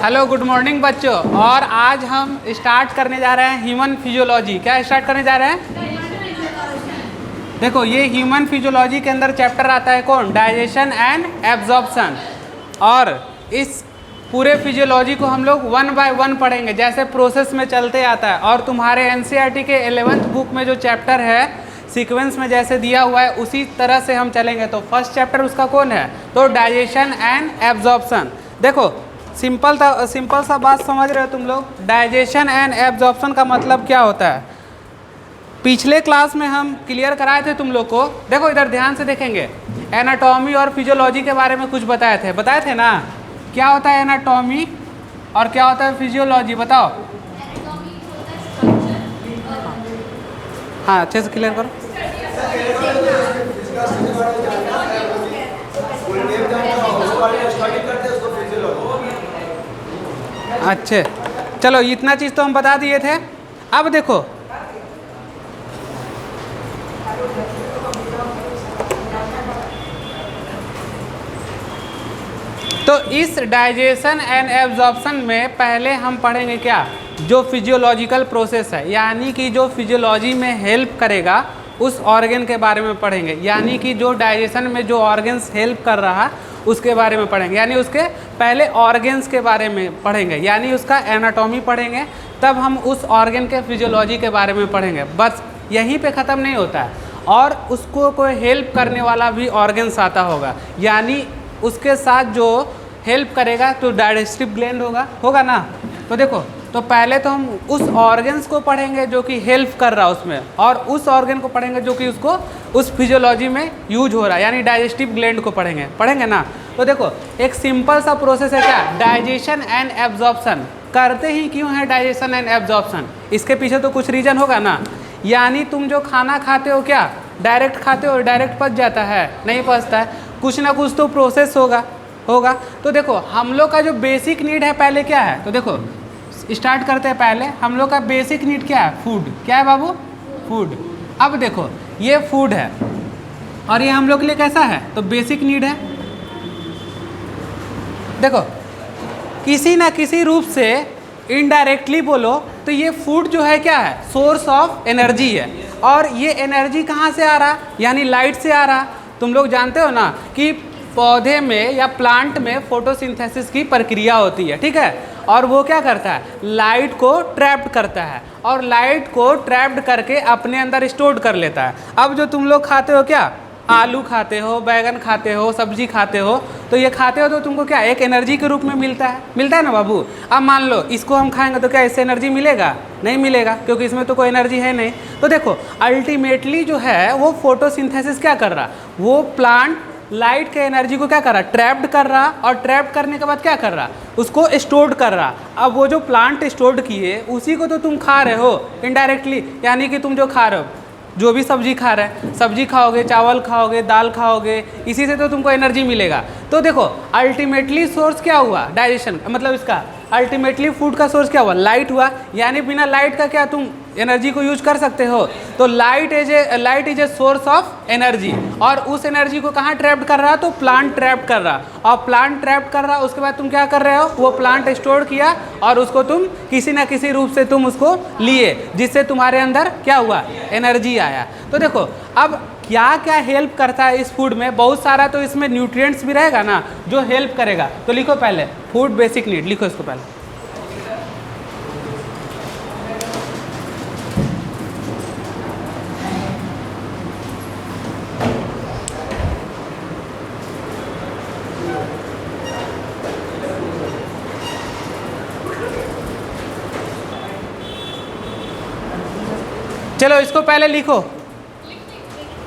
Hello good morning बच्चों। और आज हम स्टार्ट करने जा रहे हैं ह्यूमन फिजियोलॉजी। क्या स्टार्ट करने जा रहे हैं? देखो, ये ह्यूमन फिजियोलॉजी के अंदर चैप्टर आता है कौन? Digestion and absorption. और इस पूरे फिजियोलॉजी को हम लोग 1 बाय 1 पढ़ेंगे, जैसे प्रोसेस में चलते आता है। और तुम्हारे एनसीईआरटी के 11th बुक में जो चैप्टर है सीक्वेंस में जैसे दिया हुआ है उसी तरह से हम चलेंगे। तो फर्स्ट चैप्टर उसका कौन है? तो डाइजेशन एंड एब्जॉर्प्शन। देखो, सिंपल सा बात समझ रहे हो तुम लोग? डाइजेशन एंड एब्जॉर्प्शन का मतलब क्या होता है? पिछले क्लास में हम क्लियर कराए थे तुम लोग को। देखो इधर ध्यान से देखेंगे, एनाटॉमी और फिजियोलॉजी के बारे में कुछ बताए थे ना? क्या होता है एनाटॉमी और क्या होता है फिजियोलॉजी? बताओ। हाँ, अच्छे से क्लियर करो। अच्छे, चलो इतना चीज़ तो हम बता दिए थे। अब देखो, तो इस डाइजेशन एंड एब्जॉर्प्शन में पहले हम पढ़ेंगे क्या? जो फिजियोलॉजिकल प्रोसेस है, यानी कि जो फिजियोलॉजी में हेल्प करेगा उस ऑर्गन के बारे में पढ़ेंगे। यानी कि जो डाइजेशन में जो ऑर्गन्स हेल्प कर रहा है उसके बारे में पढ़ेंगे, यानी उसके पहले ऑर्गन्स के बारे में पढ़ेंगे, यानी उसका एनाटॉमी पढ़ेंगे। तब हम उस ऑर्गन के फिजियोलॉजी के बारे में पढ़ेंगे। बस यहीं पे ख़त्म नहीं होता है, और उसको कोई हेल्प करने वाला भी ऑर्गन्स आता होगा, यानी उसके साथ जो हेल्प करेगा तो डाइजेस्टिव ग्लैंड होगा ना। तो देखो, तो पहले तो हम उस ऑर्गन्स को पढ़ेंगे जो कि हेल्प कर रहा है उसमें, और उस ऑर्गन को पढ़ेंगे जो कि उसको उस फिजियोलॉजी में यूज हो रहा है, यानी डाइजेस्टिव ग्लैंड को पढ़ेंगे ना। तो देखो, एक सिंपल सा प्रोसेस है क्या? Digestion and absorption. करते ही क्यों है डाइजेशन एंड एब्जॉर्प्शन? इसके पीछे तो कुछ रीजन होगा ना। यानी तुम जो खाना खाते हो, क्या डायरेक्ट खाते हो? डायरेक्ट पच जाता है? नहीं पचता है, कुछ ना कुछ तो प्रोसेस होगा। तो देखो, हम लोग का जो बेसिक नीड है पहले क्या है? तो देखो, स्टार्ट करते हैं। पहले हम लोग का बेसिक नीड क्या है? फूड। क्या है बाबू? फूड। अब देखो, ये फूड है और ये हम लोग के लिए कैसा है? तो बेसिक नीड है। देखो, किसी ना किसी रूप से इनडायरेक्टली बोलो तो ये फूड जो है क्या है? सोर्स ऑफ एनर्जी है। और ये एनर्जी कहाँ से आ रहा? यानी लाइट से आ रहा। तुम लोग जानते हो ना कि पौधे में या प्लांट में फोटोसिंथेसिस की प्रक्रिया होती है, ठीक है? और वो क्या करता है? लाइट को ट्रैप्ड करता है, और लाइट को ट्रैप्ड करके अपने अंदर स्टोर कर लेता है। अब जो तुम लोग खाते हो, क्या आलू खाते हो, बैगन खाते हो, सब्जी खाते हो, तो ये खाते हो तो तुमको क्या एक एनर्जी के रूप में मिलता है ना बाबू। अब मान लो इसको हम खाएंगे तो क्या इससे एनर्जी मिलेगा? नहीं मिलेगा, क्योंकि इसमें तो कोई एनर्जी है नहीं। तो देखो, अल्टीमेटली जो है वो फोटोसिंथेसिस क्या कर रहा? वो प्लांट लाइट के एनर्जी को क्या कर रहा? ट्रैप्ड कर रहा, और ट्रैप्ड करने के बाद क्या कर रहा? उसको स्टोर्ड कर रहा। अब वो जो प्लांट स्टोर्ड किए उसी को तो तुम खा रहे हो इनडायरेक्टली। यानी कि तुम जो खा रहे हो, जो भी सब्जी खा रहे हैं, सब्जी खाओगे, चावल खाओगे, दाल खाओगे, इसी से तो तुमको एनर्जी मिलेगा। तो देखो, अल्टीमेटली सोर्स क्या हुआ? डाइजेशन, मतलब इसका अल्टीमेटली फूड का सोर्स क्या हुआ? लाइट हुआ। यानी बिना लाइट का क्या तुम एनर्जी को यूज कर सकते हो? तो light is a source of energy. और उस एनर्जी को कहाँ ट्रैप्ड कर रहा? तो प्लांट ट्रैप्ड कर रहा। और प्लांट ट्रैप्ड कर रहा, उसके बाद तुम क्या कर रहे हो? वो प्लांट स्टोर किया और उसको तुम किसी ना किसी रूप से तुम उसको लिए, जिससे तुम्हारे अंदर क्या हुआ? एनर्जी आया। तो देखो, अब क्या क्या हेल्प करता है इस फूड में? बहुत सारा तो इसमें न्यूट्रिएंट्स भी रहेगा ना जो हेल्प करेगा। तो लिखो पहले फूड बेसिक नीड, लिखो इसको पहले। चलो इसको पहले लिखो,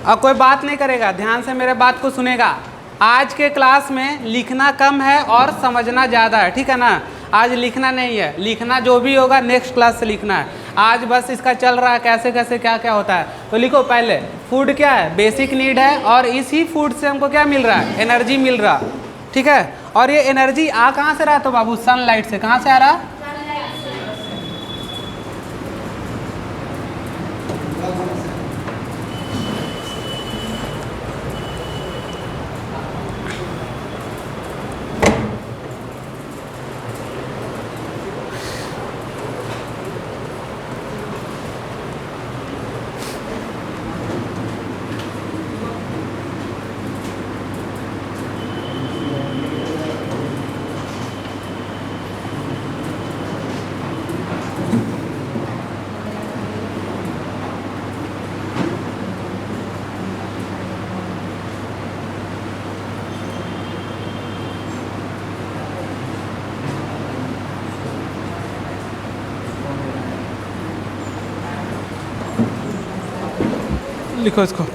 और कोई बात नहीं करेगा, ध्यान से मेरे बात को सुनेगा। आज के क्लास में लिखना कम है और समझना ज़्यादा है, ठीक है ना? आज लिखना नहीं है, लिखना जो भी होगा नेक्स्ट क्लास से लिखना है। आज बस इसका चल रहा है कैसे कैसे क्या क्या होता है। तो लिखो पहले, फूड क्या है? बेसिक नीड है, और इसी फूड से हमको क्या मिल रहा है? एनर्जी मिल रहा, ठीक है? और ये एनर्जी आ कहाँ से रहा? तो बाबू सनलाइट से। कहाँ से आ रहा? लिखो इसको।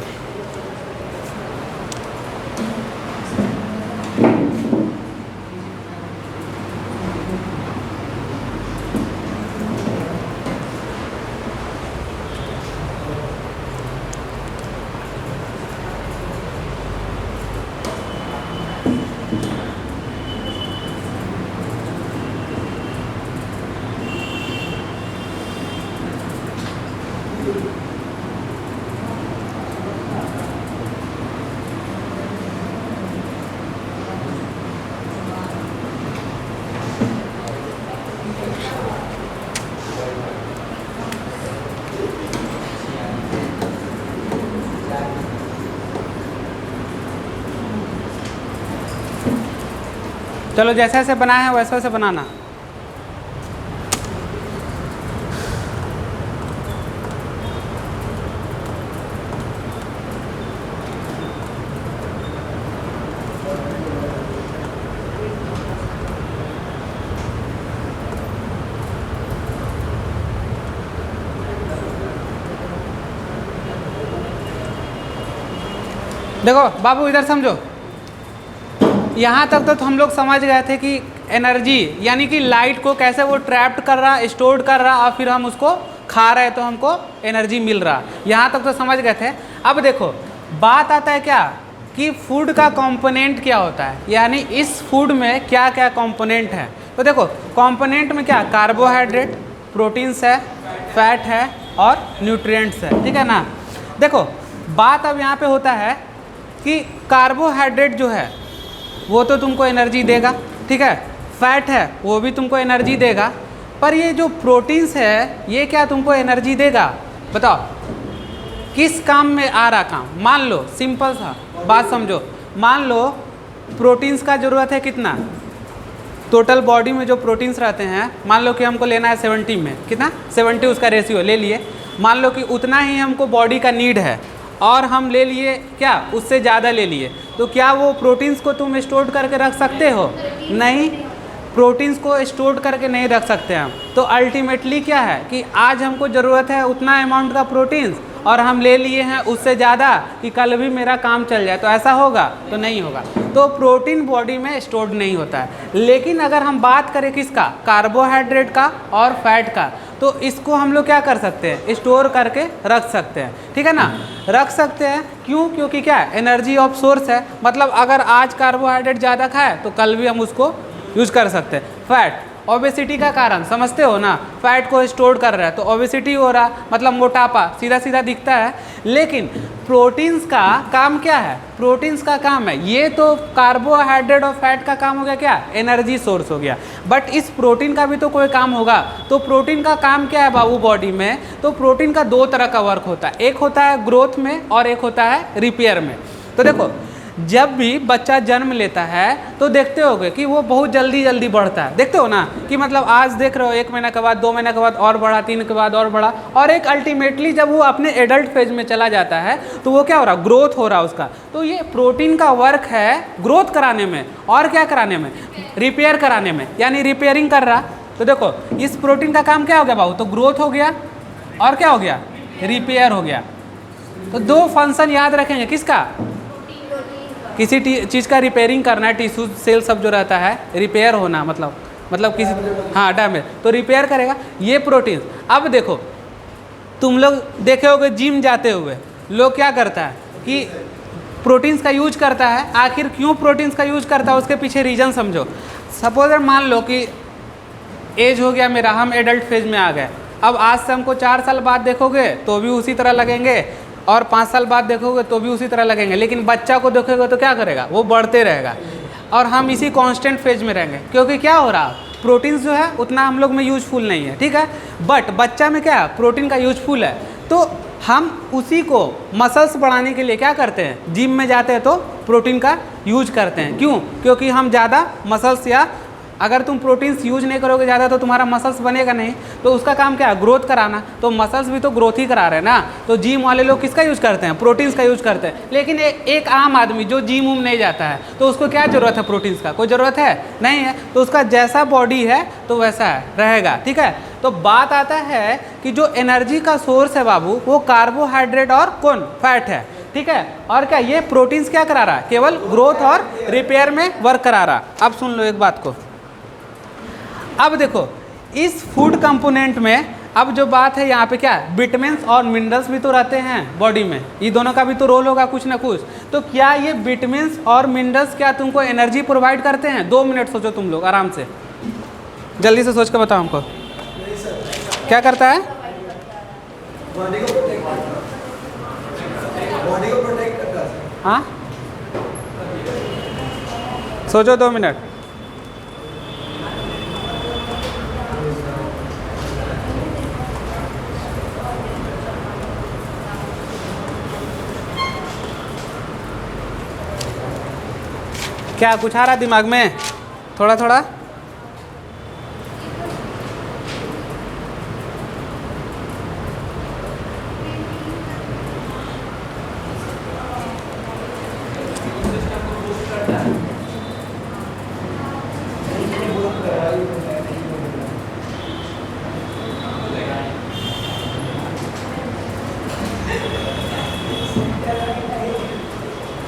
चलो जैसे जैसे बनाए हैं वैसे वैसे बनाना। देखो बाबू इधर समझो, यहाँ तक तो हम लोग समझ गए थे कि एनर्जी यानी कि लाइट को कैसे वो ट्रैप्ड कर रहा, स्टोर कर रहा और फिर हम उसको खा रहे तो हमको एनर्जी मिल रहा। यहाँ तक तो समझ गए थे। अब देखो बात आता है क्या कि फूड का कंपोनेंट क्या होता है, यानी इस फूड में क्या क्या कंपोनेंट है। तो देखो कंपोनेंट में क्या, कार्बोहाइड्रेट, प्रोटीन्स है, फैट है और न्यूट्रिएंट्स है, ठीक है ना। देखो बात अब यहाँ पे होता है कि कार्बोहाइड्रेट जो है वो तो तुमको एनर्जी देगा, ठीक है, फैट है वो भी तुमको एनर्जी देगा, पर ये जो प्रोटीन्स है ये क्या तुमको एनर्जी देगा, बताओ किस काम में आ रहा काम। मान लो सिंपल सा बात समझो, मान लो प्रोटीन्स का ज़रूरत है कितना, टोटल बॉडी में जो प्रोटीन्स रहते हैं मान लो कि हमको लेना है 70 में, कितना 70 उसका रेशियो ले लिए, मान लो कि उतना ही हमको बॉडी का नीड है और हम ले लिए क्या, उससे ज़्यादा ले लिए, तो क्या वो प्रोटीन्स को तुम स्टोर करके रख सकते हो, नहीं, प्रोटीन्स को स्टोर करके नहीं रख सकते हम। तो अल्टीमेटली क्या है कि आज हमको ज़रूरत है उतना अमाउंट का प्रोटीन्स और हम ले लिए हैं उससे ज़्यादा कि कल भी मेरा काम चल जाए, तो ऐसा होगा, तो नहीं होगा। तो प्रोटीन बॉडी में स्टोर्ड नहीं होता है। लेकिन अगर हम बात करें किसका, कार्बोहाइड्रेट का और फैट का, तो इसको हम लोग क्या कर सकते हैं, स्टोर करके रख सकते हैं, ठीक है ना, रख सकते हैं। क्यों, क्योंकि क्या है, एनर्जी ऑफ सोर्स है, मतलब अगर आज कार्बोहाइड्रेट ज़्यादा खाए तो कल भी हम उसको यूज कर सकते हैं। फैट ओबेसिटी का कारण समझते हो ना, फैट को स्टोर कर रहा है तो ओबेसिटी हो रहा, मतलब मोटापा सीधा सीधा दिखता है। लेकिन प्रोटीन्स का काम क्या है, प्रोटीन्स का काम है, ये तो कार्बोहाइड्रेट और फैट का काम हो गया क्या, एनर्जी सोर्स हो गया, बट इस प्रोटीन का भी तो कोई काम होगा। तो प्रोटीन का काम क्या है बाबू बॉडी में, तो प्रोटीन का दो तरह का वर्क होता है, एक होता है ग्रोथ में और एक होता है रिपेयर में। तो देखो जब भी बच्चा जन्म लेता है तो देखते होगे कि वो बहुत जल्दी जल्दी बढ़ता है, देखते हो ना कि मतलब आज देख रहे हो 1 महीना के बाद, 2 महीने के बाद और बढ़ा, 3 के बाद और बढ़ा, और एक अल्टीमेटली जब वो अपने एडल्ट फेज में चला जाता है तो वो क्या हो रहा, ग्रोथ हो रहा उसका। तो ये प्रोटीन का वर्क है ग्रोथ कराने में और क्या कराने में, रिपेयर कराने में, यानी रिपेयरिंग कर रहा। तो देखो इस प्रोटीन का काम क्या हो गया बाबू, तो ग्रोथ हो गया और क्या हो गया, रिपेयर हो गया। तो दो फंक्शन याद रखेंगे, किसका, किसी चीज़ का रिपेयरिंग करना है, टिश्यू सेल सब जो रहता है रिपेयर होना, मतलब किसी, हाँ डैमेज, तो रिपेयर करेगा ये प्रोटीन। अब देखो तुम लोग देखे होगे जिम जाते हुए लोग क्या करता है कि प्रोटीन्स का यूज करता है। आखिर क्यों प्रोटीन्स का यूज करता है, उसके पीछे रीजन समझो। सपोज मान लो कि एज हो गया मेरा, हम एडल्ट फेज में आ गए, अब आज से हमको 4 साल बाद देखोगे तो भी उसी तरह लगेंगे और 5 साल बाद देखोगे तो भी उसी तरह लगेंगे। लेकिन बच्चा को देखोगे तो क्या करेगा, वो बढ़ते रहेगा और हम इसी कांस्टेंट फेज में रहेंगे, क्योंकि क्या हो रहा, प्रोटीन्स जो है उतना हम लोग में यूजफुल नहीं है, ठीक है, बट बच्चा में क्या प्रोटीन का यूजफुल है। तो हम उसी को मसल्स बढ़ाने के लिए क्या करते हैं, जिम में जाते हैं तो प्रोटीन का यूज करते हैं। क्यों, क्योंकि हम ज़्यादा मसल्स, या अगर तुम प्रोटीन्स यूज नहीं करोगे ज़्यादा तो तुम्हारा मसल्स बनेगा नहीं, तो उसका काम क्या है, ग्रोथ कराना। तो मसल्स भी तो ग्रोथ ही करा रहे हैं ना। तो जिम वाले लोग किसका यूज करते हैं, प्रोटीन्स का यूज करते हैं। लेकिन एक आम आदमी जो जिम उम नहीं जाता है तो उसको क्या ज़रूरत है, प्रोटीन्स का कोई ज़रूरत है नहीं है, तो उसका जैसा बॉडी है तो वैसा है रहेगा, ठीक है। तो तो बात आता है कि जो एनर्जी का सोर्स है बाबू वो कार्बोहाइड्रेट और कौन फैट है, ठीक है। और क्या ये प्रोटीन्स क्या करा रहा है, केवल ग्रोथ और रिपेयर में वर्क करा रहा। अब सुन लो एक बात को, अब देखो इस फूड कंपोनेंट में अब जो बात है यहाँ पे क्या है, विटामिन्स और मिनरल्स भी तो रहते हैं बॉडी में, ये दोनों का भी तो रोल होगा कुछ ना कुछ। तो क्या ये विटामिन्स और मिनरल्स क्या तुमको एनर्जी प्रोवाइड करते हैं? 2 मिनट सोचो तुम लोग आराम से, जल्दी से सोच के बताओ हमको, क्या करता है? बॉडी को प्रोटेक्ट करता है। हाँ सोचो 2 मिनट। क्या कुछ आ रहा दिमाग में थोड़ा थोड़ा?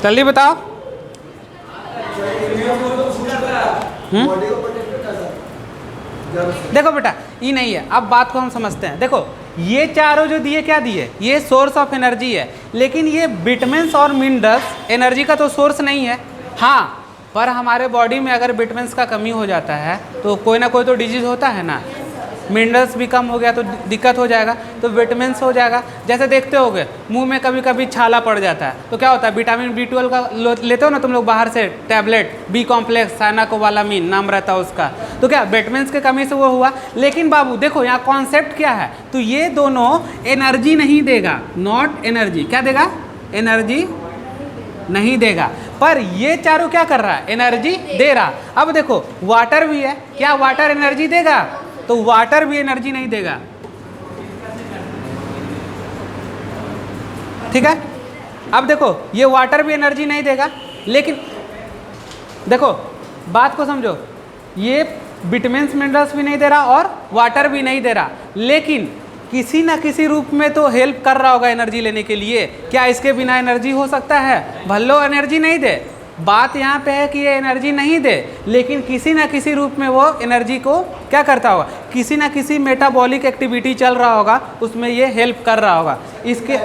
जल्दी बताओ। बॉडी को प्रोटेक्ट करता है। देखो बेटा ये नहीं है, अब बात को हम समझते हैं। देखो ये चारों जो दिए क्या दिए, ये सोर्स ऑफ एनर्जी है, लेकिन ये विटामिन्स और मिनरल्स एनर्जी का तो सोर्स नहीं है। हाँ पर हमारे बॉडी में अगर विटामिन्स का कमी हो जाता है तो कोई ना कोई तो डिजीज होता है ना, मिनरल्स भी कम हो गया तो दिक्कत हो जाएगा, तो विटामिन्स हो जाएगा। जैसे देखते होगे मुंह में कभी कभी छाला पड़ जाता है तो क्या होता है, विटामिन B12 का लेते हो ना तुम लोग बाहर से टैबलेट, बी कॉम्प्लेक्स, साइनाकोबालामिन नाम रहता है उसका, तो क्या विटामिन्स की कमी से वो हुआ। लेकिन बाबू देखो यहाँ कॉन्सेप्ट क्या है, तो ये दोनों एनर्जी नहीं देगा, नॉट एनर्जी, क्या देगा, एनर्जी नहीं देगा, पर ये चारों क्या कर रहा है, एनर्जी दे रहा। अब देखो वाटर भी है, क्या वाटर एनर्जी देगा, तो वाटर भी एनर्जी नहीं देगा, ठीक है। अब देखो ये वाटर भी एनर्जी नहीं देगा, लेकिन देखो बात को समझो, ये विटामिन्स मिनरल्स भी नहीं दे रहा और वाटर भी नहीं दे रहा, लेकिन किसी ना किसी रूप में तो हेल्प कर रहा होगा एनर्जी लेने के लिए। क्या इसके बिना एनर्जी हो सकता है? भल्लो एनर्जी नहीं दे, बात यहाँ पे है कि ये एनर्जी नहीं दे, लेकिन किसी ना किसी रूप में वो एनर्जी को क्या करता होगा, किसी ना किसी मेटाबॉलिक एक्टिविटी चल रहा होगा उसमें ये हेल्प कर रहा होगा इसके।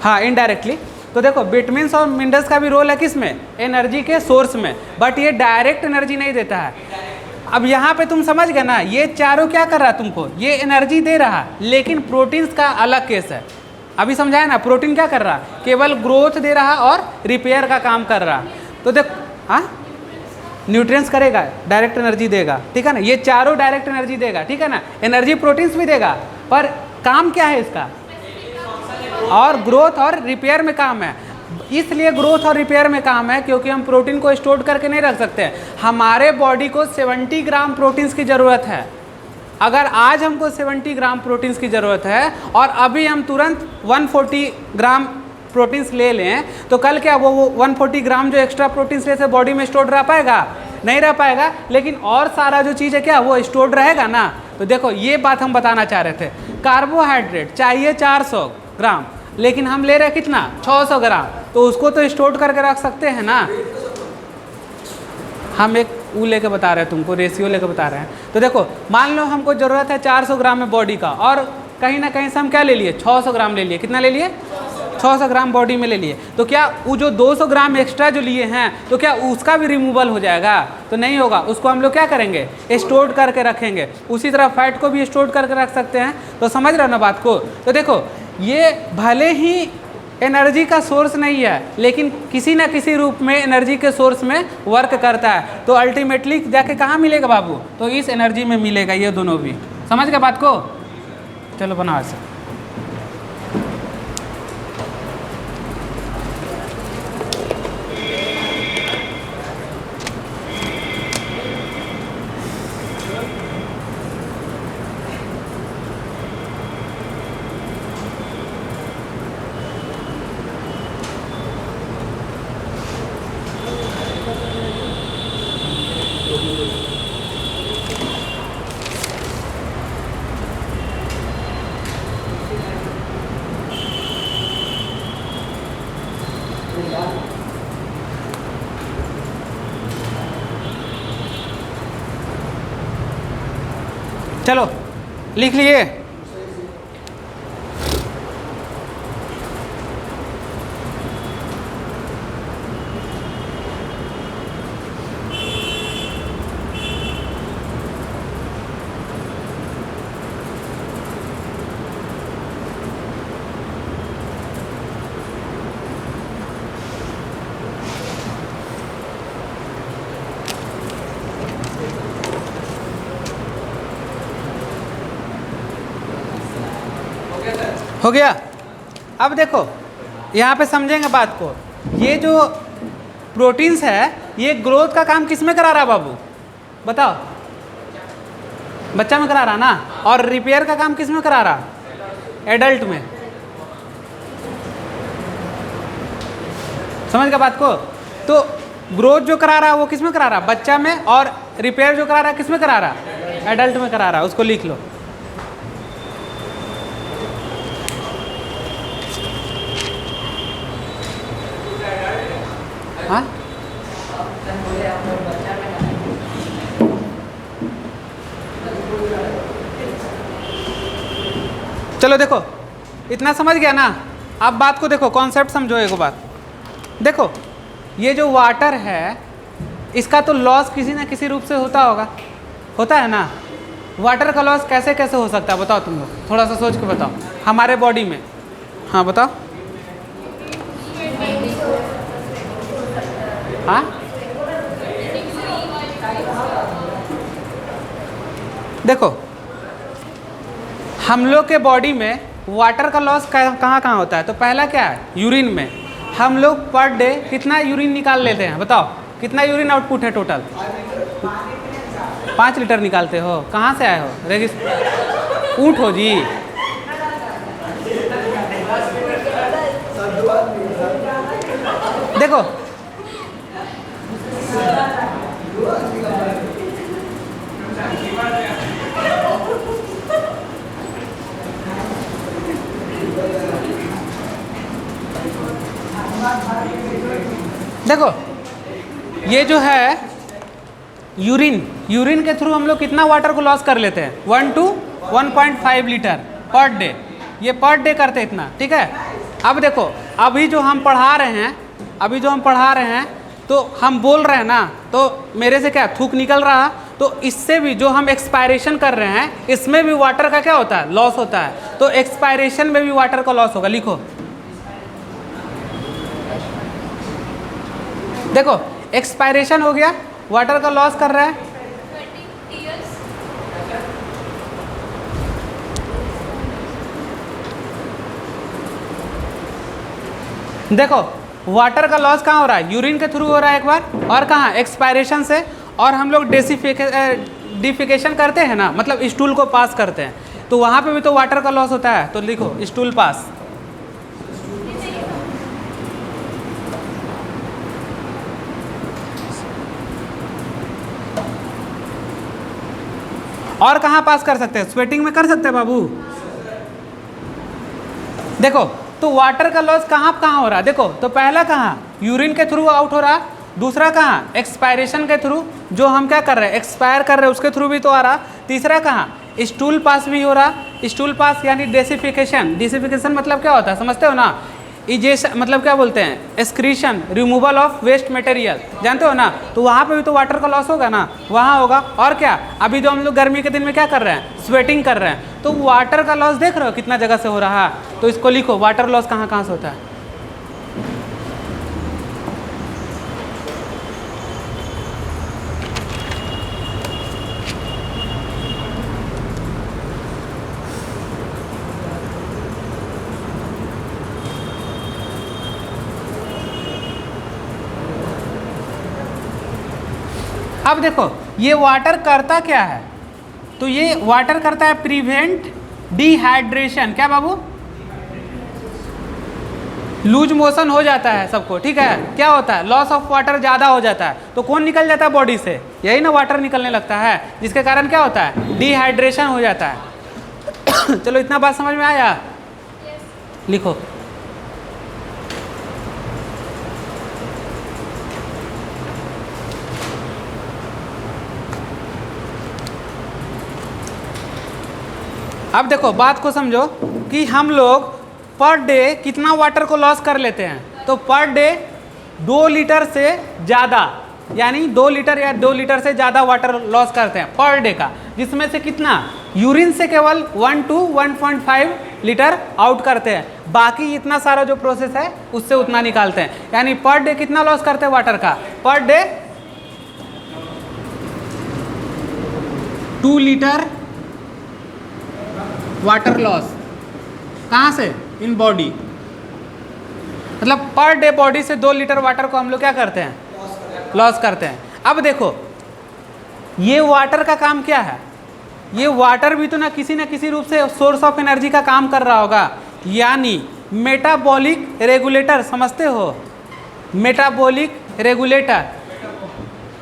हाँ इनडायरेक्टली। तो देखो विटामिन्स और मिनरल्स का भी रोल है किसमें, एनर्जी के सोर्स में, बट ये डायरेक्ट एनर्जी नहीं देता है। अब यहाँ पे तुम समझ गए ना, ये चारों क्या कर रहा है तुमको, ये एनर्जी दे रहा है, लेकिन प्रोटीन्स का अलग केस है। अभी समझाया ना, प्रोटीन क्या कर रहा है, केवल ग्रोथ दे रहा और रिपेयर का काम कर रहा। तो देख हाँ न्यूट्रिएंट्स करेगा, डायरेक्ट एनर्जी देगा, ठीक है ना, ये चारों डायरेक्ट एनर्जी देगा, ठीक है ना, एनर्जी प्रोटीन्स भी देगा, पर काम क्या है इसका, और ग्रोथ और रिपेयर में काम है। इसलिए ग्रोथ और रिपेयर में काम है क्योंकि हम प्रोटीन को स्टोर करके नहीं रख सकते। हमारे बॉडी को 70 ग्राम प्रोटीन्स की ज़रूरत है। अगर आज हमको 70 ग्राम प्रोटीन्स की ज़रूरत है और अभी हम तुरंत 140 ग्राम प्रोटीन्स ले लें, तो कल क्या वो 140 ग्राम जो एक्स्ट्रा प्रोटीन्स ले से बॉडी में स्टोर रह पाएगा, नहीं रह पाएगा, लेकिन और सारा जो चीज़ है क्या वो स्टोर रहेगा ना। तो देखो ये बात हम बताना चाह रहे थे, कार्बोहाइड्रेट चाहिए 400 ग्राम, लेकिन हम ले रहे हैं कितना, 600 ग्राम, तो उसको तो स्टोर करके रख सकते हैं ना। हम एक वो लेके बता रहे हैं तुमको, रेशियो लेके बता रहे हैं। तो देखो मान लो हमको ज़रूरत है 400 ग्राम में बॉडी का, और कहीं ना कहीं से हम क्या ले लिए, 600 ग्राम ले लिए, कितना ले लिए, 600 ग्राम बॉडी में ले लिए। तो क्या वो जो 200 ग्राम एक्स्ट्रा जो लिए हैं, तो क्या उसका भी रिमूवल हो जाएगा, तो नहीं होगा, उसको हम लोग क्या करेंगे, स्टोर करके रखेंगे। उसी तरह फैट को भी स्टोर करके रख सकते हैं। तो समझ रहे हो ना बात को। तो देखो ये भले ही एनर्जी का सोर्स नहीं है, लेकिन किसी ना किसी रूप में एनर्जी के सोर्स में वर्क करता है। तो अल्टीमेटली जाके कहाँ मिलेगा बाबू, तो इस एनर्जी में मिलेगा। ये दोनों भी समझ गए बात को। चलो बनाओ ऐसे। चलो लिख लिए। हो गया। अब देखो यहाँ पे समझेंगे बात को। ये जो प्रोटीन्स है ये ग्रोथ का काम किस में करा रहा है बाबू, बताओ? बच्चा में करा रहा ना। और रिपेयर का काम किस में करा रहा? एडल्ट में। समझ गया बात को? तो ग्रोथ जो करा रहा है वो किस में करा रहा? बच्चा में। और रिपेयर जो करा रहा है किस में करा रहा? एडल्ट में करा रहा है। उसको लिख लो। हाँ चलो देखो इतना समझ गया ना। अब बात को देखो, कॉन्सेप्ट समझो एक बात। देखो ये जो वाटर है इसका तो लॉस किसी ना किसी रूप से होता है ना। वाटर का लॉस कैसे कैसे हो सकता है बताओ तुम लोग, थोड़ा सा सोच के बताओ हमारे बॉडी में। हाँ बताओ। हाँ देखो हम लोग के बॉडी में वाटर का लॉस कहाँ कहाँ होता है? तो पहला क्या है? यूरिन में। हम लोग पर डे कितना यूरिन निकाल लेते हैं बताओ? कितना यूरिन आउटपुट है टोटल? 5 लीटर निकालते हो। कहाँ से आए हो? ऊँट हो जी। देखो देखो ये जो है यूरिन के थ्रू हम लोग कितना वाटर को लॉस कर लेते हैं? 1 to 1.5 लीटर पर डे। ये पर डे करते हैं इतना, ठीक है। अब देखो अभी जो हम पढ़ा रहे हैं तो हम बोल रहे हैं ना, तो मेरे से क्या थूक निकल रहा, तो इससे भी जो हम एक्सपायरेशन कर रहे हैं इसमें भी वाटर का क्या होता है? लॉस होता है। तो एक्सपायरेशन में भी वाटर का लॉस होगा। लिखो देखो एक्सपायरेशन हो गया, वाटर का लॉस कर रहा है। देखो वाटर का लॉस कहाँ हो रहा है? यूरिन के थ्रू हो रहा है एक बार, और कहाँ? एक्सपायरेशन से। और हम लोग डिफिकेशन करते हैं ना, मतलब स्टूल को पास करते हैं, तो वहाँ पे भी तो वाटर का लॉस होता है। तो लिखो स्टूल पास। और कहाँ पास कर सकते हैं? स्वेटिंग में कर सकते हैं बाबू। देखो तो वाटर का लॉस कहाँ कहाँ हो रहा है? देखो तो पहला कहाँ? यूरिन के थ्रू आउट हो रहा। दूसरा कहाँ? एक्सपायरेशन के थ्रू, जो हम क्या कर रहे हैं? एक्सपायर कर रहे हैं, उसके थ्रू भी तो आ रहा। तीसरा कहाँ? स्टूल पास भी हो रहा। स्टूल पास यानी डेसिफिकेशन मतलब क्या होता है समझते हो ना? इजेशन मतलब क्या बोलते हैं? Excretion, removal of waste material, जानते हो ना? तो वहाँ पे भी तो वाटर का लॉस होगा ना, वहाँ होगा। और क्या, अभी जो हम लोग गर्मी के दिन में क्या कर रहे हैं? स्वेटिंग कर रहे हैं, तो वाटर का लॉस देख रहे हो कितना जगह से हो रहा है। तो इसको लिखो, वाटर लॉस कहाँ कहाँ से होता है। अब देखो ये वाटर करता क्या है? तो ये वाटर करता है प्रिवेंट डिहाइड्रेशन। क्या बाबू? लूज मोशन हो जाता है सबको, ठीक है। क्या होता है? लॉस ऑफ वाटर ज़्यादा हो जाता है, तो कौन निकल जाता है बॉडी से? यही ना, वाटर निकलने लगता है, जिसके कारण क्या होता है? डिहाइड्रेशन हो जाता है। चलो इतना बात समझ में आया? लिखो अब देखो बात को समझो कि हम लोग पर डे कितना वाटर को लॉस कर लेते हैं। तो पर डे 2 लीटर से ज़्यादा, यानी 2 लीटर या 2 लीटर से ज़्यादा वाटर लॉस करते हैं पर डे का, जिसमें से कितना यूरिन से केवल 1 to 1.5 लीटर आउट करते हैं, बाकी इतना सारा जो प्रोसेस है उससे उतना निकालते हैं। यानी पर डे कितना लॉस करते हैं वाटर का, per day 2 litre water loss. कहाँ से, इन बॉडी, मतलब पर डे बॉडी से 2 लीटर वाटर को हम लोग क्या करते हैं, लॉस करते हैं। अब देखो ये वाटर का काम क्या है, ये वाटर भी तो ना किसी रूप से सोर्स ऑफ एनर्जी का काम कर रहा होगा, यानी मेटाबॉलिक रेगुलेटर, समझते हो, मेटाबॉलिक रेगुलेटर,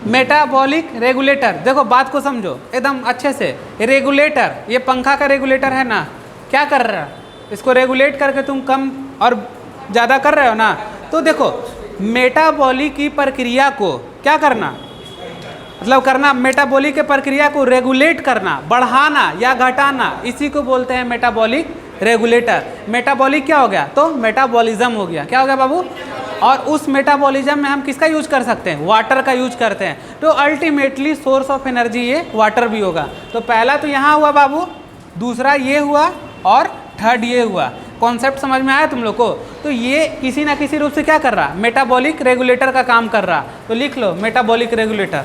मेटाबॉलिक रेगुलेटर। देखो बात को समझो एकदम अच्छे से। रेगुलेटर, ये पंखा का रेगुलेटर है ना, क्या कर रहा है, इसको रेगुलेट करके तुम कम और ज़्यादा कर रहे हो ना। तो देखो मेटाबॉलिक की प्रक्रिया को क्या करना, मतलब करना, मेटाबॉलिक की प्रक्रिया को रेगुलेट करना, बढ़ाना या घटाना, इसी को बोलते हैं मेटाबॉलिक रेगुलेटर। मेटाबॉलिक क्या हो गया, तो मेटाबॉलिज्म हो गया। क्या हो गया बाबू, और उस मेटाबॉलिज्म में हम किसका यूज कर सकते हैं, वाटर का यूज करते हैं। तो अल्टीमेटली सोर्स ऑफ एनर्जी ये वाटर भी होगा। तो पहला तो यहाँ हुआ बाबू, दूसरा ये हुआ, और थर्ड ये हुआ। कॉन्सेप्ट समझ में आया तुम लोग को। तो ये किसी ना किसी रूप से क्या कर रहा, मेटाबॉलिक रेगुलेटर का काम कर रहा। तो लिख लो मेटाबॉलिक रेगुलेटर।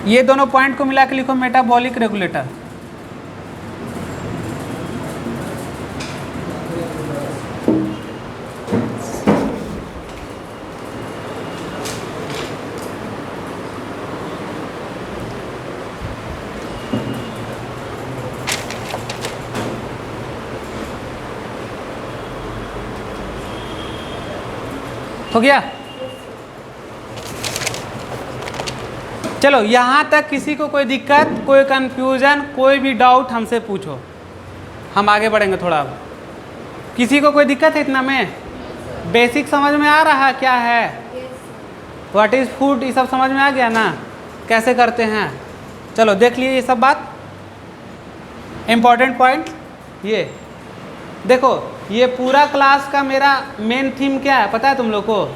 ये दोनों पॉइंट को मिला के लिखो मेटाबॉलिक रेगुलेटर। हो गया। चलो यहाँ तक किसी को कोई दिक्कत, कोई कंफ्यूजन, कोई भी डाउट हमसे पूछो, हम आगे बढ़ेंगे थोड़ा। अब किसी को कोई दिक्कत है इतना में, बेसिक समझ में आ रहा क्या है, व्हाट इज़ फूड, ये सब समझ में आ गया ना, कैसे करते हैं। चलो देख लिए ये सब बात। इम्पॉर्टेंट पॉइंट ये देखो, ये पूरा क्लास का मेरा मेन थीम क्या है पता है तुम लोग को,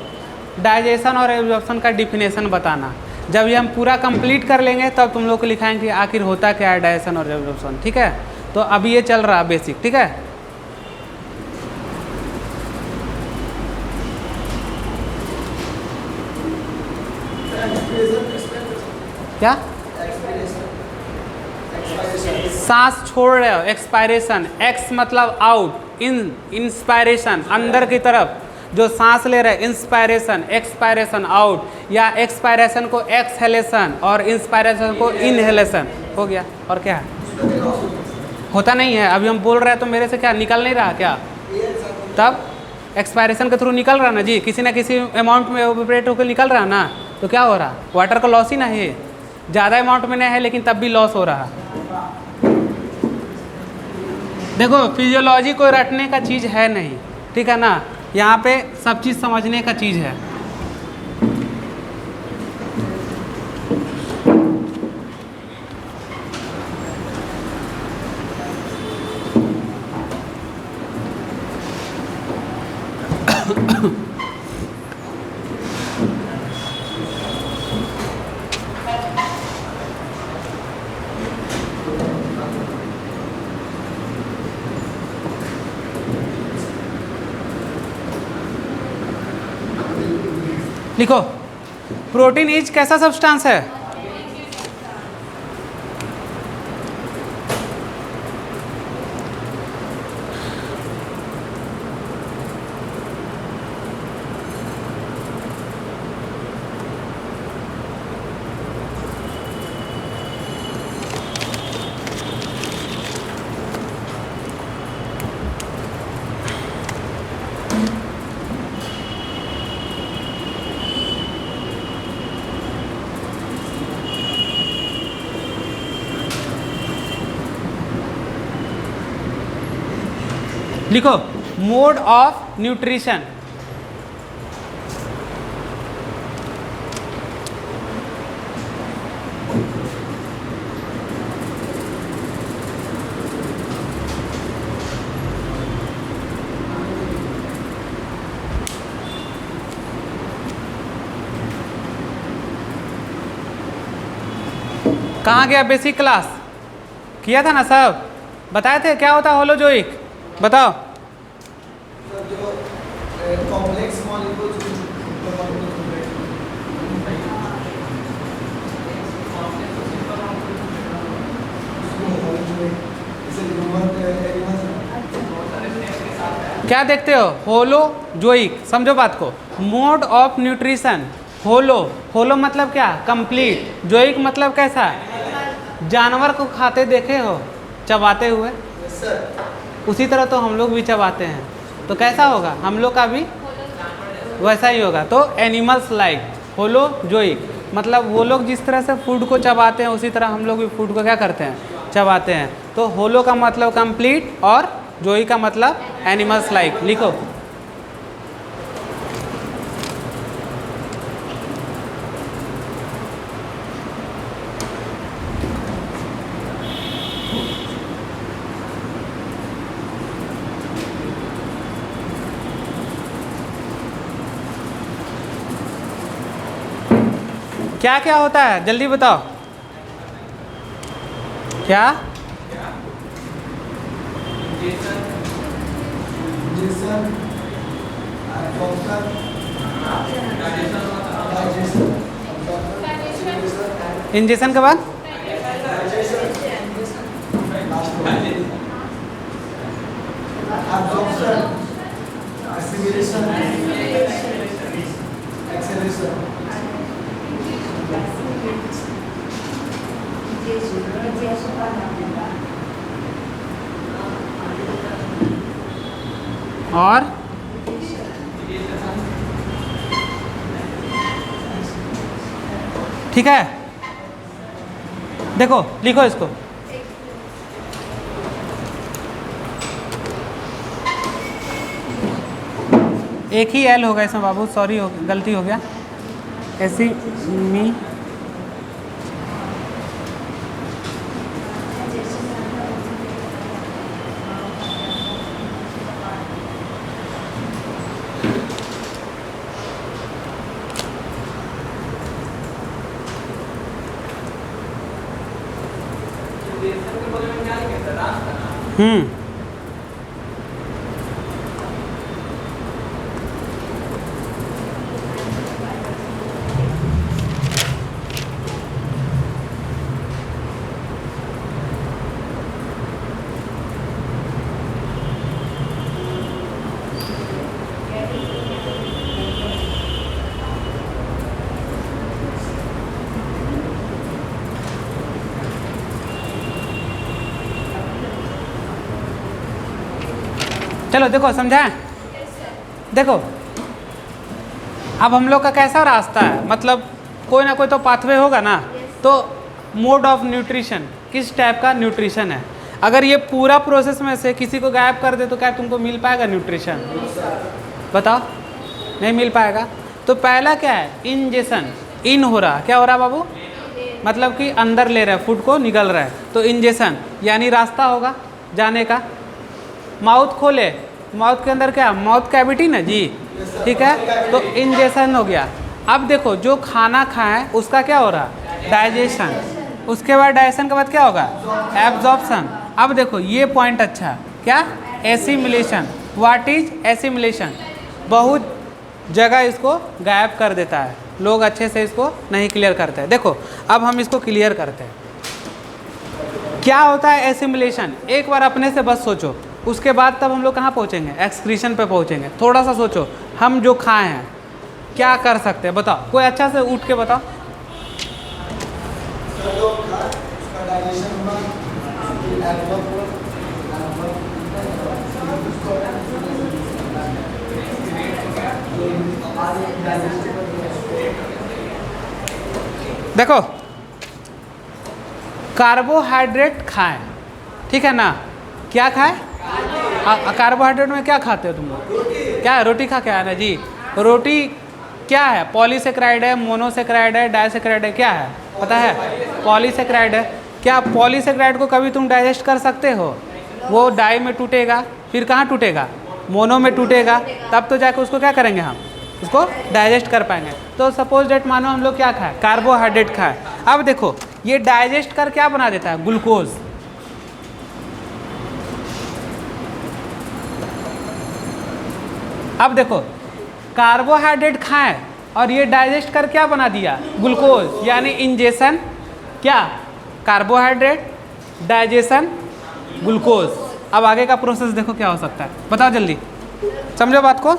डाइजेशन और एब्जॉर्प्शन का डिफिनेशन बताना। जब ये हम पूरा कंप्लीट कर लेंगे तब तुम लोग को लिखाएंगे आखिर होता क्या है डाइजेशन और एब्जॉर्प्शन, ठीक है। तो अभी ये चल रहा बेसिक, ठीक है। क्या सांस छोड़ रहे हो, एक्सपायरेशन, एक्स मतलब आउट, इंस्पायरेशन अंदर की तरफ जो सांस ले रहे हैं, इंस्पायरेशन, एक्सपायरेशन आउट, या एक्सपायरेशन को एक्सहेलेशन और इंस्पायरेशन को इनहेलेशन। हो गया। और क्या है, होता नहीं है। अभी हम बोल रहे हैं तो मेरे से क्या निकल नहीं रहा क्या, तब एक्सपायरेशन के थ्रू निकल रहा ना जी, किसी ना किसी अमाउंट में ऑपरेट होकर निकल रहा ना। तो क्या हो रहा, वाटर का लॉस ही ना है, ज़्यादा अमाउंट में नहीं है लेकिन तब भी लॉस हो रहा। देखो फिजियोलॉजी कोई रटने का चीज़ है नहीं, ठीक है ना, यहाँ पे सब चीज़ समझने का चीज़ है। लिखो, प्रोटीन इज कैसा सब्सटेंस है, लिखो मोड ऑफ न्यूट्रिशन। कहाँ गया बेसिक क्लास? किया था ना सब? बताए थे क्या होता है होलोजोइक? बताओ। सर जो कॉम्प्लेक्स मॉलिक्यूल्स क्या देखते हो? होलोजोइक, समझो बात को। मोड ऑफ न्यूट्रिशन, होलो, होलो मतलब क्या? कंप्लीट। जोइक मतलब कैसा? जानवर को खाते देखे हो, चबाते हुए? उसी तरह तो हम लोग भी चबाते हैं, तो कैसा होगा? हम लोग का भी वैसा ही होगा। तो एनिमल्स लाइक, होलोजोइक मतलब वो लोग जिस तरह से फूड को चबाते हैं उसी तरह हम लोग भी फूड को क्या करते हैं? चबाते हैं। तो होलो का मतलब कंप्लीट और जोई का मतलब एनिमल्स लाइक। लिखो। क्या क्या होता है जल्दी बताओ? क्या? इंजेक्शन के बाद और ठीक है, देखो लिखो इसको। एक ही एल होगा इसमें बाबू, सॉरी गलती हो गया। ऐसी मी चलो देखो समझाएं। देखो अब हम लोग का कैसा रास्ता है, मतलब कोई ना कोई तो पाथवे होगा ना। तो मोड ऑफ न्यूट्रिशन किस टाइप का न्यूट्रिशन है? अगर ये पूरा प्रोसेस में से किसी को गायब कर दे तो क्या तुमको मिल पाएगा न्यूट्रिशन? बताओ, नहीं मिल पाएगा। तो पहला क्या है? इंजेक्शन। इन हो रहा, क्या हो रहा बाबू? मतलब कि अंदर ले रहा है, फूड को निकल रहा है, तो इंजेक्शन यानी रास्ता होगा जाने का। माउथ खोले, माउथ के अंदर क्या? माउथ कैविटी ना जी, ठीक है, तो इंजेक्शन हो गया। अब देखो जो खाना खाएं उसका क्या हो रहा? डाइजेशन। उसके बाद डाइजेशन के बाद क्या होगा? एब्जॉर्प्शन। अब देखो ये पॉइंट अच्छा, क्या? एसिमिलेशन। What is assimilation? बहुत जगह इसको गायब कर देता है, लोग अच्छे से इसको नहीं क्लियर करते हैं। देखो अब हम इसको क्लियर करते हैं। क्या होता है एसिमिलेशन? एक बार अपने से बस सोचो, उसके बाद तब हम लोग कहाँ पहुँचेंगे? एक्सक्रीशन पे पहुँचेंगे। थोड़ा सा सोचो, हम जो खाए हैं क्या कर सकते हैं? बताओ, कोई अच्छा से उठ के बताओ। देखो कार्बोहाइड्रेट खाएं, ठीक है ना? क्या खाएं? कार्बोहाइड्रेट में क्या खाते हो तुम लोग? क्या? रोटी खा के आया ना जी। रोटी क्या है? पॉलीसेक्राइड है, मोनोसेक्राइड है, डाइसेक्राइड है, क्या है पता है? पॉलीसेक्राइड है। क्या पॉलीसेक्राइड को कभी तुम डाइजेस्ट कर सकते हो? वो डाई में टूटेगा, फिर कहाँ टूटेगा? मोनो में टूटेगा, तब तो जाके उसको क्या करेंगे हम? उसको डाइजेस्ट कर पाएंगे। तो सपोज डेट मानो हम लोग क्या खाए, कार्बोहाइड्रेट खाए। अब देखो ये डाइजेस्ट कर क्या बना देता है, ग्लूकोज। अब देखो कार्बोहाइड्रेट खाएं और ये डाइजेस्ट कर क्या बना दिया, ग्लूकोज। यानी इंजेशन क्या, कार्बोहाइड्रेट, डाइजेशन, ग्लूकोज। अब आगे का प्रोसेस देखो क्या हो सकता है, बताओ जल्दी, समझो बात को।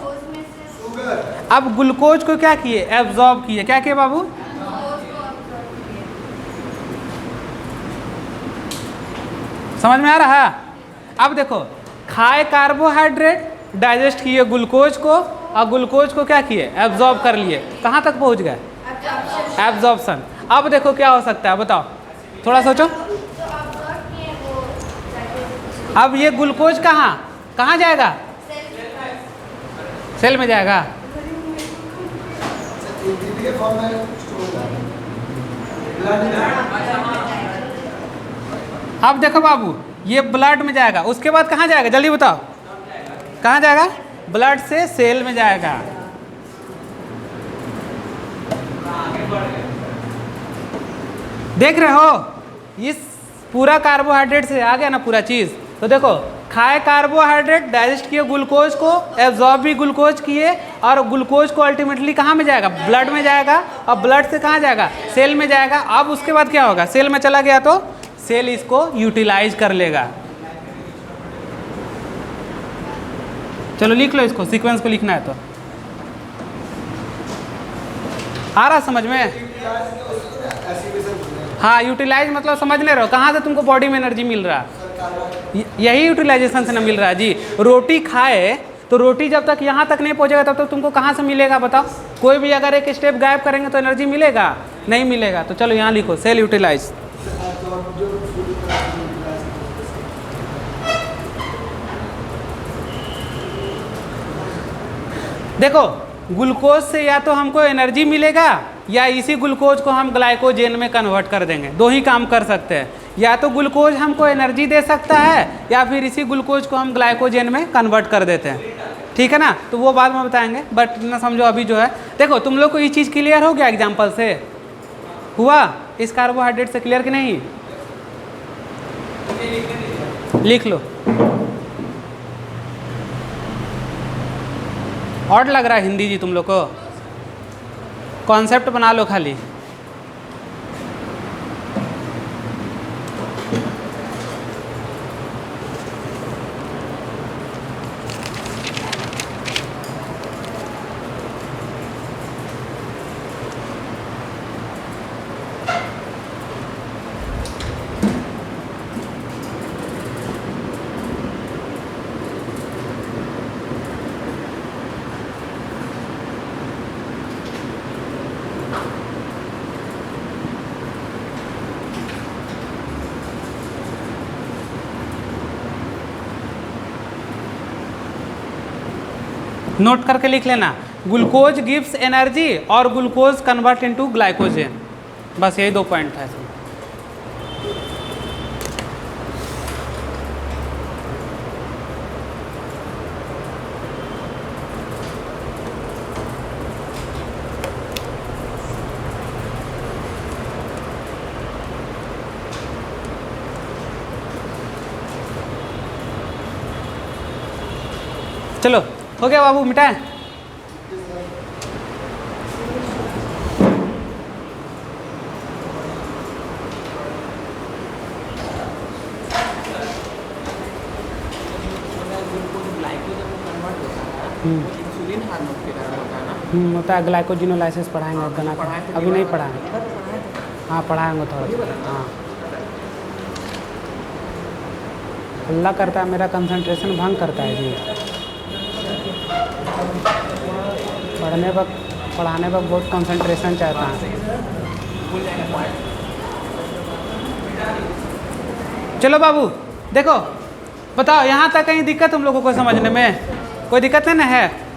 अब ग्लूकोज को क्या किए, एब्जॉर्ब किए। क्या किए बाबू, समझ में आ रहा है। अब देखो खाए कार्बोहाइड्रेट, डाइजेस्ट किए ग्लूकोज को, और ग्लूकोज को क्या किए, एब्जॉर्ब कर लिए। कहाँ तक पहुँच गए, एब्जॉर्प्शन। अब देखो क्या हो सकता है, बताओ थोड़ा सोचो। अब ये ग्लूकोज कहाँ जाएगा, सेल में जाएगा। अब देखो बाबू ये ब्लड में जाएगा, उसके बाद कहाँ जाएगा, जल्दी बताओ कहाँ जाएगा, ब्लड से सेल में जाएगा। देख रहे हो इस पूरा कार्बोहाइड्रेट से आ गया ना पूरा चीज़। तो देखो खाए कार्बोहाइड्रेट, डाइजेस्ट किए ग्लूकोज को, एब्जॉर्ब भी ग्लूकोज किए, और ग्लूकोज को अल्टीमेटली कहाँ में जाएगा, ब्लड में जाएगा, और ब्लड से कहाँ जाएगा, सेल में जाएगा। अब उसके बाद क्या होगा, सेल में चला गया तो सेल इसको यूटिलाइज कर लेगा। चलो लिख लो इसको, सीक्वेंस को लिखना है तो आ रहा समझ में। हाँ यूटिलाइज मतलब समझ ले रहे हो, कहाँ से तुमको बॉडी में एनर्जी मिल रहा है, यही यूटिलाइजेशन से ना मिल रहा है जी। रोटी खाए तो रोटी जब तक यहाँ तक नहीं पहुँचेगा तब तक तुमको कहाँ से मिलेगा बताओ। कोई भी अगर एक स्टेप गायब करेंगे तो एनर्जी मिलेगा, नहीं मिलेगा। तो चलो यहाँ लिखो सेल यूटिलाइज। देखो ग्लूकोज से या तो हमको एनर्जी मिलेगा, या इसी ग्लूकोज को हम ग्लाइकोजेन में कन्वर्ट कर देंगे। दो ही काम कर सकते हैं, या तो ग्लूकोज हमको एनर्जी दे सकता है, या फिर इसी ग्लूकोज को हम ग्लाइकोजेन में कन्वर्ट कर देते हैं। ठीक है ना, तो वो बाद में बताएंगे, बट इतना समझो अभी जो है। देखो तुम लोग को ये चीज़ क्लियर हो गया, एग्जाम्पल से हुआ, इस कार्बोहाइड्रेट से क्लियर कि नहीं, लिख लो। और लग रहा है हिंदी जी तुम लोग को, कॉन्सेप्ट बना लो खाली। नोट करके लिख लेना, ग्लूकोज गिव्स एनर्जी और ग्लूकोज कन्वर्ट इनटू ग्लाइकोजेन। बस यही दो पॉइंट था इसमें। चलो हो गया बाबू, मिटाएं। इंसुलिन हार्मोन की तरह होता है ना, होता है। ग्लाइकोजिनोलाइसिस पढ़ाएंगे गना, अभी नहीं पढ़ाएंगे। हाँ पढ़ाएंगे थोड़ा। हाँ अल्लाह करता है, मेरा कंसंट्रेशन भंग करता है जी। पढ़ाने वक्त बहुत कंसंट्रेशन चाहता है। चलो बाबू देखो, बताओ यहाँ तक कहीं दिक्कत तुम लोगों को समझने में, कोई दिक्कत नहीं ना है।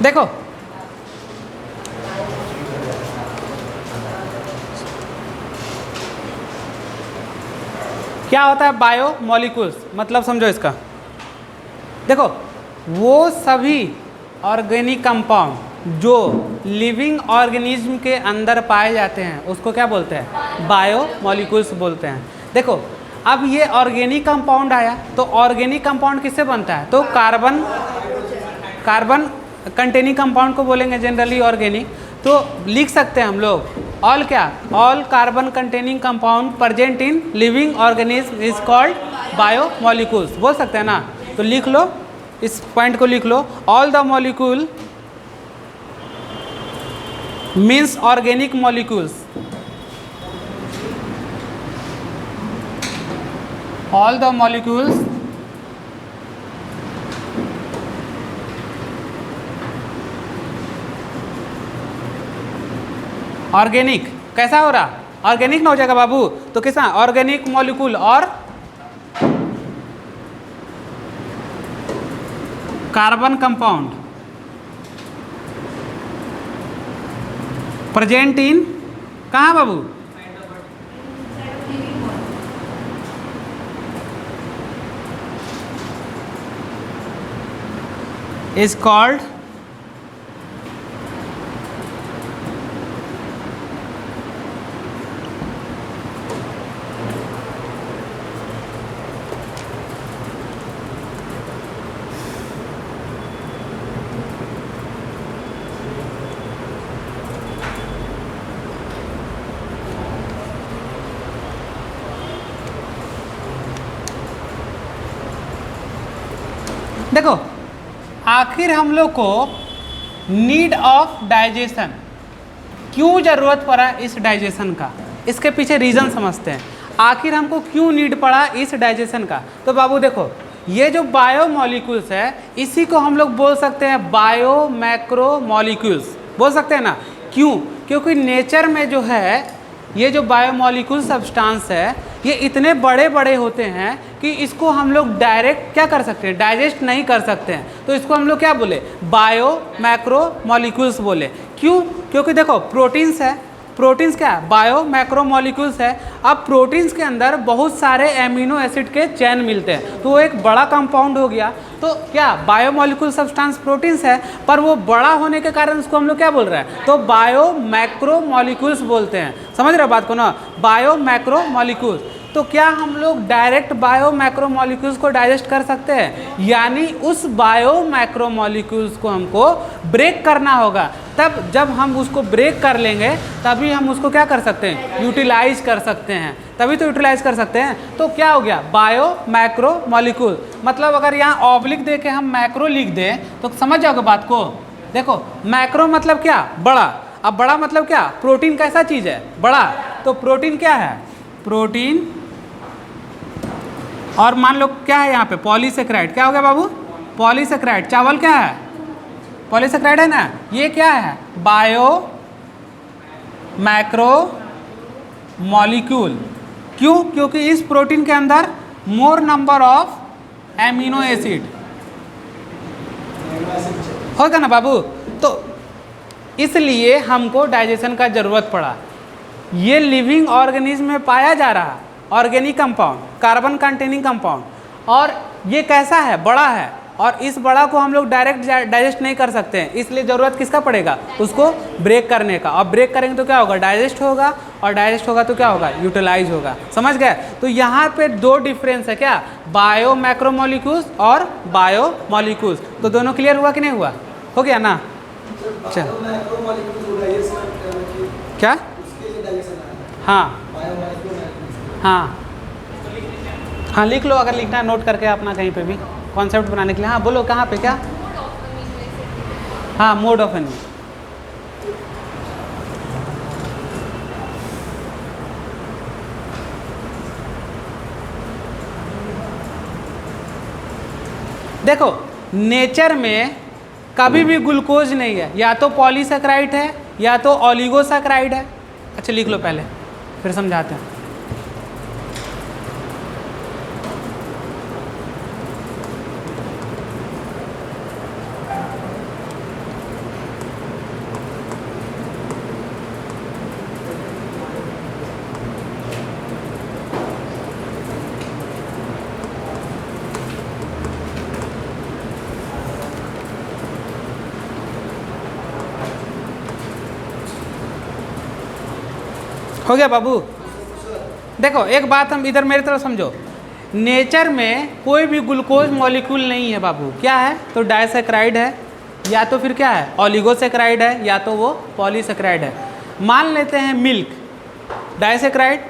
देखो क्या होता है बायो मॉलिक्यूल्स, मतलब समझो इसका। देखो वो सभी ऑर्गेनिक कंपाउंड जो लिविंग ऑर्गेनिज्म के अंदर पाए जाते हैं उसको क्या बोलते हैं, बायो मॉलिक्यूल्स बोलते हैं। देखो अब ये ऑर्गेनिक कंपाउंड आया, तो ऑर्गेनिक कंपाउंड किससे बनता है, तो कार्बन कंटेनिंग कंपाउंड को बोलेंगे जनरली ऑर्गेनिक। तो लिख सकते हैं हम लोग ऑल क्या, all carbon containing compound present in living organism is called bio molecules, बोल सकते हैं ना। तो लिख लो, इस पॉइंट को लिख लो, all the molecule means organic molecules, all the molecules organic. कैसा हो रहा, ऑर्गेनिक ना हो जाएगा बाबू, तो कैसा ऑर्गेनिक मॉलिक्यूल और कार्बन कंपाउंड प्रेजेंट इन, कहाँ बाबू, इज कॉल्ड देखो आखिर हम लोग को नीड ऑफ डाइजेशन क्यों जरूरत पड़ा इस डाइजेशन का, इसके पीछे रीजन समझते हैं। आखिर हमको क्यों नीड पड़ा इस डाइजेशन का, तो बाबू देखो ये जो बायो मॉलिक्यूल्स है इसी को हम लोग बोल सकते हैं बायो मैक्रो मॉलिक्यूल्स, बोल सकते हैं ना। क्यों, क्योंकि नेचर में जो है ये जो बायोमॉलिक्यूल सब्सटेंस है ये इतने बड़े बड़े होते हैं कि इसको हम लोग डायरेक्ट क्या कर सकते हैं, डाइजेस्ट नहीं कर सकते हैं। तो इसको हम लोग क्या बोले, बायो मैक्रो मॉलिक्यूल्स बोले। क्यों, क्योंकि देखो प्रोटीन्स है, प्रोटीन्स क्या है, बायो मैक्रो मॉलिक्यूल्स है। अब प्रोटीन्स के अंदर बहुत सारे एमिनो एसिड के चैन मिलते हैं, तो वो एक बड़ा कंपाउंड हो गया। तो क्या बायोमॉलिक्यूल सब्सटेंस प्रोटीन्स है, पर वो बड़ा होने के कारण उसको हम लोग क्या बोल रहे हैं, तो बायो मैक्रो मॉलिक्यूल्स बोलते हैं। समझ रहे हो बात को ना, बायो मैक्रो मॉलिक्यूल्स। तो क्या हम लोग डायरेक्ट बायो मैक्रो मॉलिक्यूल्स को डाइजेस्ट कर सकते हैं, यानी उस बायो मैक्रो मॉलिक्यूल्स को हमको ब्रेक करना होगा। तब जब हम उसको ब्रेक कर लेंगे तभी हम उसको क्या कर सकते हैं, यूटिलाइज कर सकते हैं, तभी तो यूटिलाइज कर सकते हैं। तो क्या हो गया, बायो मैक्रो मॉलिक्यूल। मतलब अगर यहाँ ऑब्लिक दे के हम मैक्रो लिख दें तो समझ जाओगे बात को। देखो मैक्रो मतलब क्या, बड़ा। अब बड़ा मतलब क्या, प्रोटीन कैसा चीज़ है, बड़ा। तो प्रोटीन क्या है, प्रोटीन। और मान लो क्या है यहाँ पे, पॉलीसेक्राइड। क्या हो गया बाबू, पॉलीसेक्राइड। चावल क्या है, पॉलीसेक्राइड है ना। ये क्या है, बायो मैक्रो मॉलिक्यूल। क्यों, क्योंकि इस प्रोटीन के अंदर मोर नंबर ऑफ एमिनो एसिड होगा ना बाबू। तो इसलिए हमको डाइजेशन का जरूरत पड़ा। ये लिविंग ऑर्गेनिज्म में पाया जा रहा organic compound, carbon containing compound, और ये कैसा है, बड़ा है। और इस बड़ा को हम लोग डायरेक्ट डाइजेस्ट नहीं कर सकते हैं, इसलिए ज़रूरत किसका पड़ेगा, उसको ब्रेक करने का। और ब्रेक करेंगे तो क्या होगा, डाइजेस्ट होगा, और डाइजेस्ट होगा तो क्या होगा, यूटिलाइज होगा। समझ गए। तो यहाँ पे दो डिफरेंस है, क्या, बायो मैक्रो मॉलिक्यूल्स और बायो मॉलिक्यूल्स। तो दोनों क्लियर हुआ कि नहीं हुआ, हो गया ना। चल क्या, हाँ हाँ हाँ लिख लो, अगर लिखना है नोट करके अपना कहीं पे भी कॉन्सेप्ट बनाने के लिए। हाँ बोलो कहाँ पे, क्या, हाँ मोड ऑफ एनर्जी। देखो नेचर में कभी भी ग्लूकोज नहीं है, या तो पॉलीसेक्राइड है या तो ओलिगोसेक्राइड है। अच्छा लिख लो पहले, फिर समझाते हैं। हो गया बाबू। देखो एक बात हम इधर मेरी तरफ समझो, नेचर में कोई भी ग्लूकोज मॉलिक्यूल नहीं है बाबू, क्या है? तो डाइसैकेराइड है, या तो फिर क्या है? ओलिगोसैकेराइड है, या तो वो पॉलीसैकेराइड है। मान लेते हैं मिल्क, डाइसैकेराइड,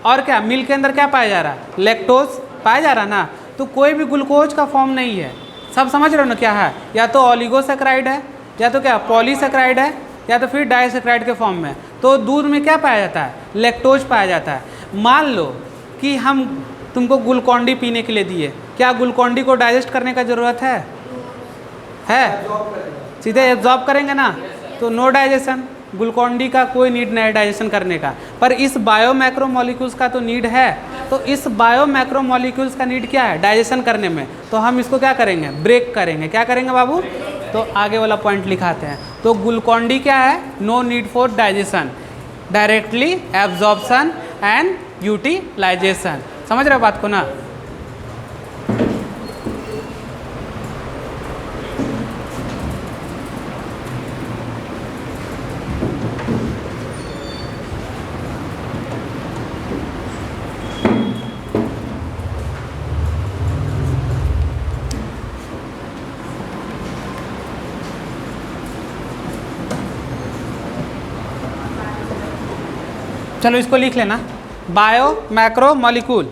और क्या मिल्क के अंदर क्या पाया जा रहा है? लैक्टोज पाया जा रहा ना, तो कोई भी ग्लूकोज का फॉर्म नहीं है। सब समझ रहे हो ना क्या है? या तो ओलिगोसैकेराइड है, या तो क्या पॉलीसैकेराइड है, या तो फिर डाइसैकेराइड के फॉर्म में। तो दूध में क्या पाया जाता है? लैक्टोज पाया जाता है। मान लो कि हम तुमको ग्लूकोन-डी पीने के लिए दिए, क्या ग्लूकोन-डी को डाइजेस्ट करने का ज़रूरत है? सीधे एब्जॉर्ब करेंगे ना, तो नो डाइजेशन। ग्लूकोन-डी का कोई नीड नहीं है डाइजेशन करने का, पर इस बायो मैक्रोमोलिक्यूल्स का तो नीड है। तो इस बायो मैक्रोमोलिक्यूल्स का नीड क्या है? डाइजेशन करने में। तो हम इसको क्या करेंगे? ब्रेक करेंगे। क्या करेंगे बाबू? तो आगे वाला पॉइंट लिखाते हैं। तो ग्लूकोन-डी क्या है? No need for digestion, directly absorption and utilisation. समझ रहे हो बात को ना? चलो इसको लिख लेना, बायो मैक्रो मॉलिक्यूल।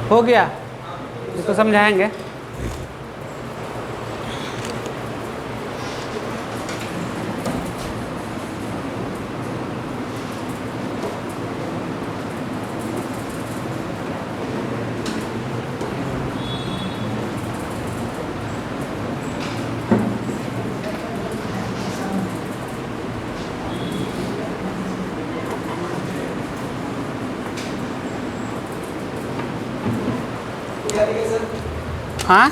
हो गया, इसको समझाएंगे। हाँ,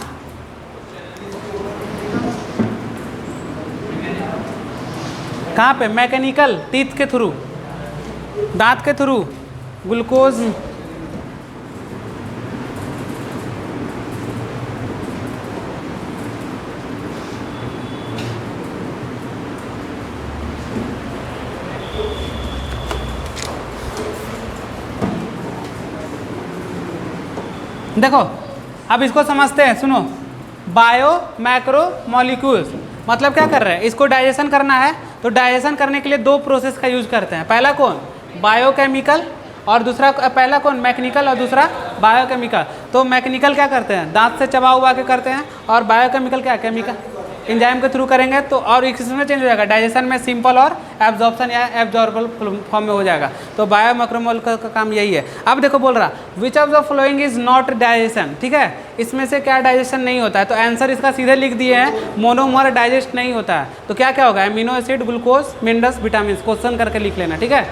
कहाँ पे? मैकेनिकल टीथ के थ्रू, दांत के थ्रू ग्लूकोज। देखो अब इसको समझते हैं, सुनो। बायो मैक्रो मॉलिक्यूल्स मतलब क्या कर रहे हैं? इसको डाइजेशन करना है, तो डाइजेशन करने के लिए दो प्रोसेस का यूज करते हैं। पहला कौन? बायोकेमिकल, और दूसरा पहला कौन? मैकेनिकल, और दूसरा बायोकेमिकल। तो मैकेनिकल क्या करते हैं? दांत से चबा उबा के करते हैं, और बायोकेमिकल क्या? केमिकल एंजाइम के थ्रू करेंगे। तो और इसमें चेंज हो जाएगा, डाइजेशन में सिंपल और एब्जॉर्प्शन या एब्जॉर्बल फॉर्म में हो जाएगा। तो बायो मैक्रोमोलिक्यूल का काम यही है। अब देखो बोल रहा which of the following is not digestion, ठीक है, इसमें से क्या डाइजेशन नहीं होता है? तो आंसर इसका सीधे लिख दिए हैं, मोनोमर डाइजेस्ट नहीं होता है। तो क्या क्या होगा? Amino acid, glucose, minerals, vitamin. Question करके लिख लेना, ठीक है।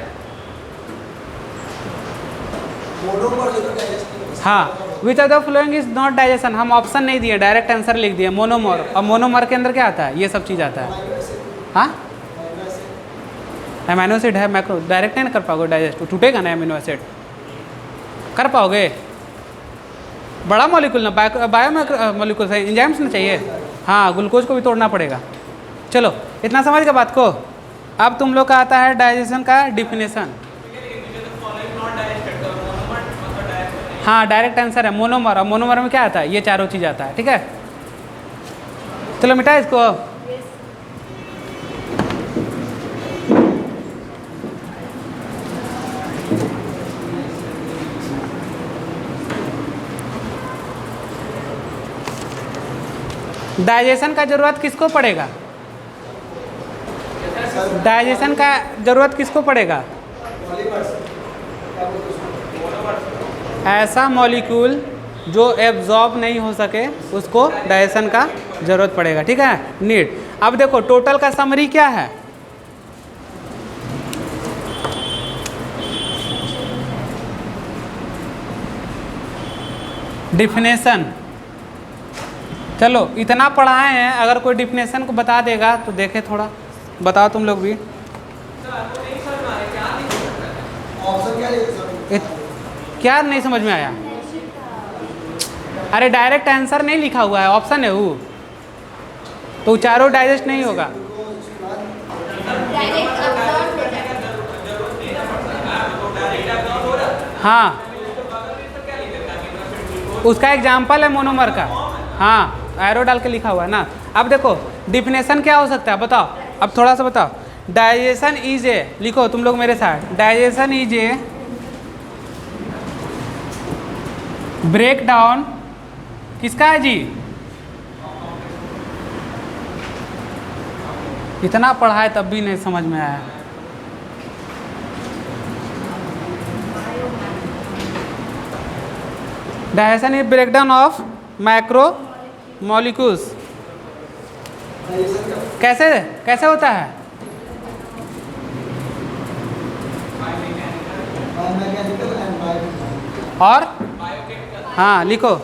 हाँ, which of the following is not digestion, हम ऑप्शन नहीं दिए, डायरेक्ट आंसर लिख दिए मोनोमर। और मोनोमर के अंदर क्या आता है? ये सब चीज़ आता है। हाँ, एमिनो एसिड है, मैक्रो डायरेक्ट नहीं कर पाओगे डाइजेस्ट, टूटेगा ना एमिनो एसिड, कर पाओगे? बड़ा मॉलिक्यूल ना, बायो मॉलिक्यूल है, एंजाइम्स ना चाहिए। हाँ, ग्लूकोज को भी तोड़ना पड़ेगा। चलो इतना समझ गए बात को। अब तुम लोग का आता है डाइजेशन का डिफिनेशन। हाँ डायरेक्ट आंसर है मोनोमर। और मोनोमर में क्या आता है? ये चारों चीज़ आता है। ठीक है, चलो मिटा इसको। डाइजेशन का जरूरत किसको पड़ेगा? डाइजेशन का जरूरत किसको पड़ेगा? ऐसा मॉलिक्यूल जो एब्जॉर्ब नहीं हो सके उसको डाइजेशन का जरूरत पड़ेगा। ठीक है, नीड। अब देखो टोटल का समरी क्या है? डिफिनेशन। चलो इतना पढ़ाए हैं, अगर कोई डिफिनेशन को बता देगा तो देखे थोड़ा, बताओ तुम लोग भी। क्या नहीं समझ में आया? अरे डायरेक्ट आंसर नहीं लिखा हुआ है, ऑप्शन है वो, तो चारों डाइजेस्ट नहीं होगा। हाँ उसका एग्जाम्पल है मोनोमर का। हाँ एरो डाल के लिखा हुआ है ना। अब देखो डिफिनेशन क्या हो सकता है बताओ, अब थोड़ा सा बताओ। डाइजेशन इज ए, लिखो तुम लोग मेरे साथ, digestion is a breakdown, किसका है जी? इतना पढ़ा है तब भी नहीं समझ में आया। Digestion is breakdown of macro molecules. कैसे कैसे होता है? और हाँ लिखो।